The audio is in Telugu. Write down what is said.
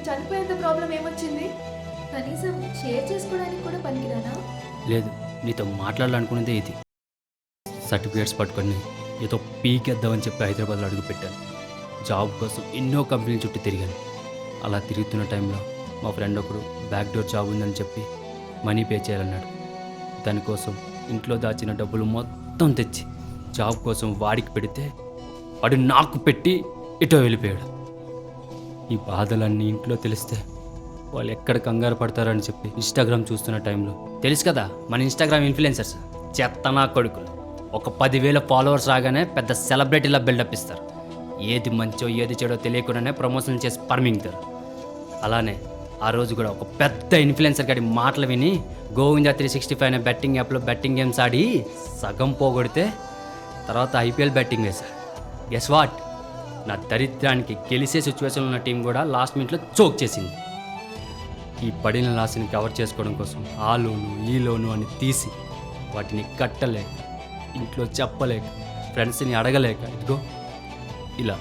చనిపోయేంత ప్రాబ్లం ఏమొచ్చింది? కనీసం షేర్ చేసుకోవడానికి కూడా పనికిరానా? లేదు, నీతో మాట్లాడాలనుకున్నదే ఇది. సర్టిఫికేట్స్ పట్టుకొని ఏదో పీకేద్దామని చెప్పి హైదరాబాద్లో అడుగుపెట్టాను. జాబ్ కోసం ఎన్నో కంపెనీల చుట్టూ తిరిగాను. అలా తిరుగుతున్న టైంలో మా ఫ్రెండ్ ఒకడు బ్యాక్ డోర్ జాబ్ ఉందని చెప్పి మనీ పే చేయాలన్నాడు. దానికోసం ఇంట్లో దాచిన డబ్బులు మొత్తం తెచ్చి జాబ్ కోసం వాడికి పెడితే వాడు నాకు పెట్టి ఇటో వెళ్ళిపోయాడు. ఈ బాధలన్నీ ఇంట్లో తెలిస్తే వాళ్ళు ఎక్కడ కంగారు పడతారని చెప్పి ఇన్స్టాగ్రామ్ చూస్తున్న టైంలో, తెలుసు కదా మన ఇన్స్టాగ్రామ్ ఇన్ఫ్లుయెన్సర్స్ చెత్త నా కొడుకులు, ఒక 10,000 ఫాలోవర్స్ రాగానే పెద్ద సెలబ్రిటీలా బిల్డప్ ఇస్తారు. ఏది మంచో ఏది చెడో తెలియకుండానే ప్రమోషన్లు చేసి పర్మింగుతారు. అలానే ఆ రోజు కూడా ఒక పెద్ద ఇన్ఫ్లుయెన్సర్ గారి మాటలు విని గోవిందా 365 అనే బెట్టింగ్ యాప్లో బెట్టింగ్ గేమ్స్ ఆడి సగం పోగొడితే తర్వాత ఐపీఎల్ బెట్టింగ్ వేశా. గెస్ వాట్, నా దరిద్రానికి గెలిసే సిచ్యువేషన్లో ఉన్న టీం కూడా లాస్ట్ మినిట్లో చోక్ చేసింది. ఈ పడిన లాస్ని కవర్ చేసుకోవడం కోసం ఆ లోను ఈ లోను అని తీసి వాటిని కట్టలేక, ఇంట్లో చెప్పలేక, ఫ్రెండ్స్ని అడగలేక ఇదిగో ఇలా